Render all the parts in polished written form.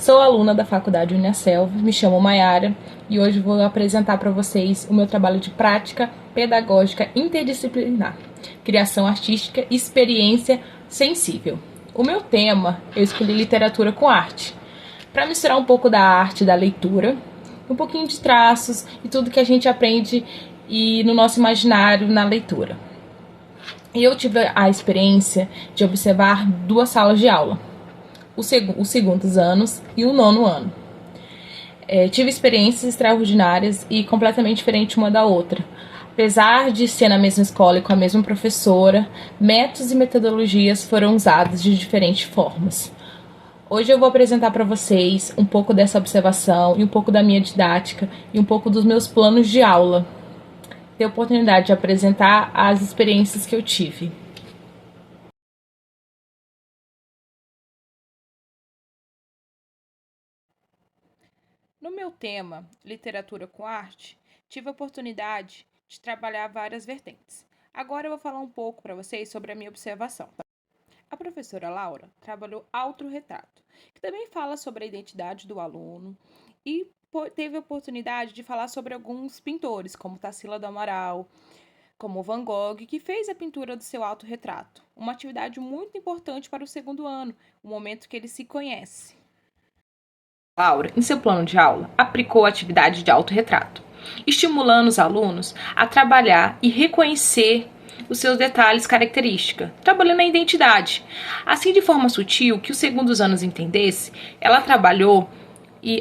Sou aluna da Faculdade Uniaselv, me chamo Maiara e hoje vou apresentar para vocês o meu trabalho de prática pedagógica interdisciplinar, criação artística e experiência sensível. O meu tema, eu escolhi literatura com arte, para misturar um pouco da arte, da leitura, um pouquinho de traços e tudo que a gente aprende no nosso imaginário na leitura. E eu tive a experiência de observar 2 salas de aula, os segundos anos e o 9º ano. Tive experiências extraordinárias e completamente diferentes uma da outra. Apesar de ser na mesma escola e com a mesma professora, métodos e metodologias foram usados de diferentes formas. Hoje eu vou apresentar para vocês um pouco dessa observação e um pouco da minha didática e um pouco dos meus planos de aula. Ter a oportunidade de apresentar as experiências que eu tive. No meu tema, literatura com arte, tive a oportunidade de trabalhar várias vertentes. Agora eu vou falar um pouco para vocês sobre a minha observação. A professora Laura trabalhou autorretrato, que também fala sobre a identidade do aluno e teve a oportunidade de falar sobre alguns pintores, como Tarsila do Amaral, como Van Gogh, que fez a pintura do seu autorretrato, uma atividade muito importante para o 2º ano, o momento que ele se conhece. Laura, em seu plano de aula, aplicou a atividade de autorretrato, estimulando os alunos a trabalhar e reconhecer os seus detalhes característicos, trabalhando a identidade. Assim, de forma sutil, que os segundos anos entendesse, ela trabalhou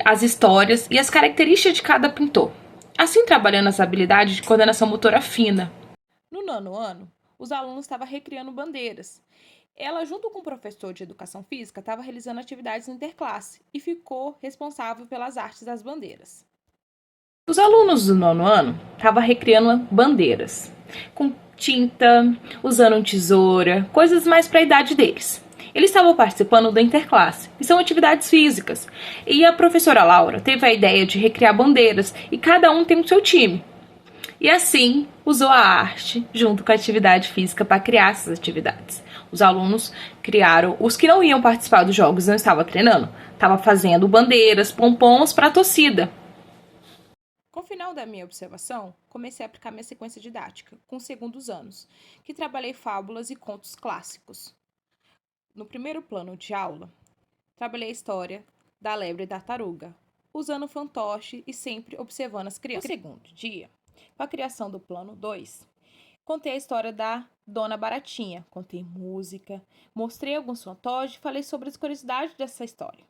as histórias e as características de cada pintor, assim trabalhando as habilidades de coordenação motora fina. No 9º ano, os alunos estavam recriando bandeiras. Ela, junto com o professor de educação física, estava realizando atividades interclasse e ficou responsável pelas artes das bandeiras. Os alunos do 9º ano estavam recriando bandeiras, com tinta, usando tesoura, coisas mais para a idade deles. Eles estavam participando da interclasse, que são atividades físicas, e a professora Laura teve a ideia de recriar bandeiras, e cada um tem o seu time. E assim, usou a arte junto com a atividade física para criar essas atividades. Os alunos criaram, os que não iam participar dos jogos não estavam treinando, estavam fazendo bandeiras, pompons para a torcida. Com o final da minha observação, comecei a aplicar minha sequência didática, com os segundos anos, que trabalhei fábulas e contos clássicos. No primeiro plano de aula, trabalhei a história da lebre e da tartaruga, usando o fantoche e sempre observando as crianças. No segundo dia, com a criação do plano 2, contei a história da Dona Baratinha, contei música, mostrei alguns fantoches e falei sobre as curiosidades dessa história.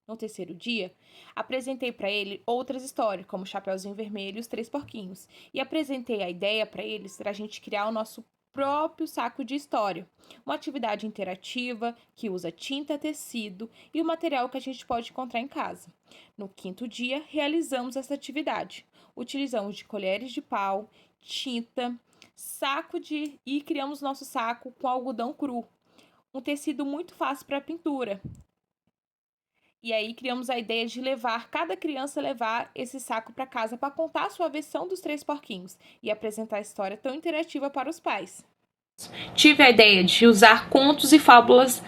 No terceiro dia, apresentei para ele outras histórias, como Chapeuzinho Vermelho e os 3 Porquinhos, e apresentei a ideia para eles para a gente criar o nosso próprio saco de história, uma atividade interativa que usa tinta, tecido e o material que a gente pode encontrar em casa. No 5º dia, realizamos essa atividade. Utilizamos de colheres de pau, tinta, e criamos nosso saco com algodão cru, um tecido muito fácil para pintura. E aí criamos a ideia de cada criança levar esse saco para casa para contar a sua versão dos 3 porquinhos e apresentar a história tão interativa para os pais. Tive a ideia de usar contos e fábulas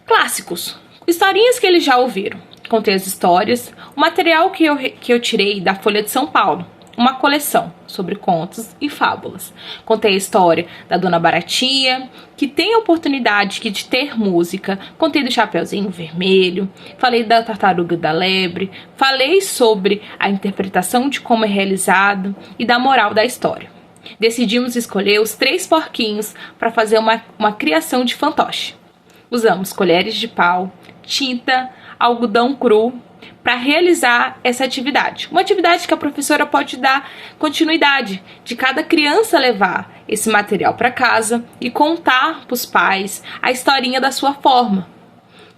clássicos, historinhas que eles já ouviram. Contei as histórias, o material que eu tirei da Folha de São Paulo, uma coleção sobre contos e fábulas. Contei a história da Dona Baratinha, que tem a oportunidade de ter música. Contei do Chapeuzinho Vermelho, falei da Tartaruga e da Lebre, falei sobre a interpretação de como é realizado e da moral da história. Decidimos escolher os 3 porquinhos para fazer uma criação de fantoche. Usamos colheres de pau, tinta, algodão cru para realizar essa atividade. Uma atividade que a professora pode dar continuidade, de cada criança levar esse material para casa e contar para os pais a historinha da sua forma.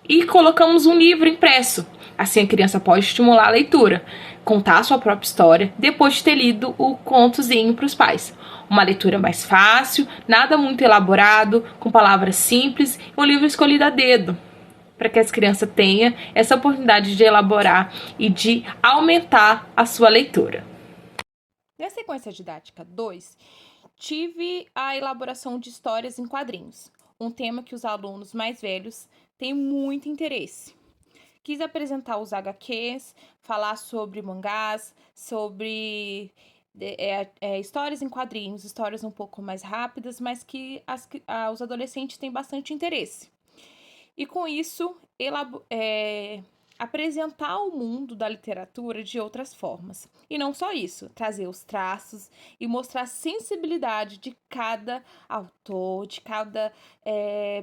E colocamos um livro impresso. Assim a criança pode estimular a leitura, contar a sua própria história depois de ter lido o contozinho para os pais. Uma leitura mais fácil, nada muito elaborado, com palavras simples e um livro escolhido a dedo, para que as crianças tenham essa oportunidade de elaborar e de aumentar a sua leitura. Na sequência didática 2, tive a elaboração de histórias em quadrinhos, um tema que os alunos mais velhos têm muito interesse. Quis apresentar os HQs, falar sobre mangás, sobre histórias em quadrinhos, histórias um pouco mais rápidas, mas que os adolescentes têm bastante interesse. E com isso, apresentar o mundo da literatura de outras formas. E não só isso, trazer os traços e mostrar a sensibilidade de cada autor, de cada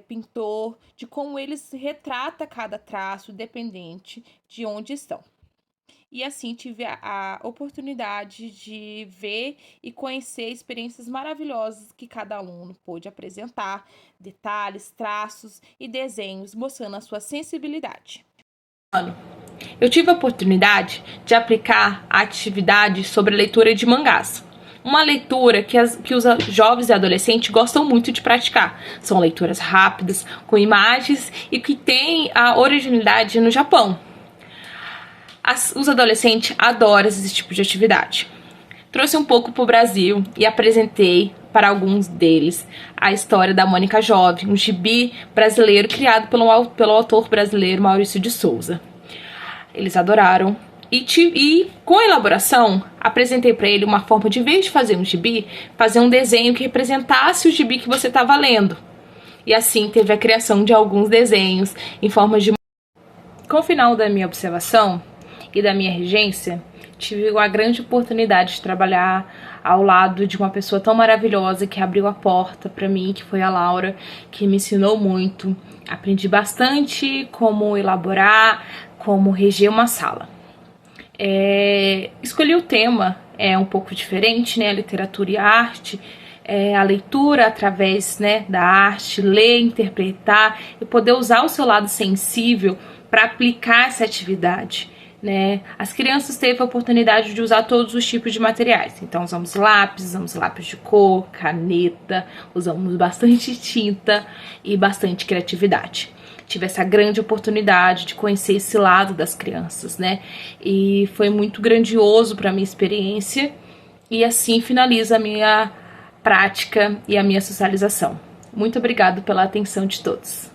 pintor, de como eles retrata cada traço, dependente de onde estão. E assim tive a oportunidade de ver e conhecer experiências maravilhosas que cada aluno pôde apresentar, detalhes, traços e desenhos, mostrando a sua sensibilidade. Eu tive a oportunidade de aplicar a atividade sobre a leitura de mangás. Uma leitura que os jovens e adolescentes gostam muito de praticar. São leituras rápidas, com imagens e que têm a originalidade no Japão. Os adolescentes adoram esse tipo de atividade. Trouxe um pouco para o Brasil e apresentei para alguns deles a história da Mônica Jovem, um gibi brasileiro criado pelo autor brasileiro Maurício de Souza. Eles adoraram. E com a elaboração, apresentei para ele uma forma de, em vez de fazer um gibi, fazer um desenho que representasse o gibi que você estava lendo. E assim teve a criação de alguns desenhos em forma de... Com o final da minha observação e da minha regência, tive a grande oportunidade de trabalhar ao lado de uma pessoa tão maravilhosa que abriu a porta para mim, que foi a Laura, que me ensinou muito. Aprendi bastante como elaborar, como reger uma sala. Escolhi o tema, um pouco diferente, né? A literatura e a arte, a leitura através, né, da arte, ler, interpretar e poder usar o seu lado sensível para aplicar essa atividade. Né? As crianças teve a oportunidade de usar todos os tipos de materiais. Então usamos lápis de cor, caneta, usamos bastante tinta e bastante criatividade. Tive essa grande oportunidade de conhecer esse lado das crianças, né? E foi muito grandioso para a minha experiência. E assim finaliza a minha prática e a minha socialização. Muito obrigada pela atenção de todos.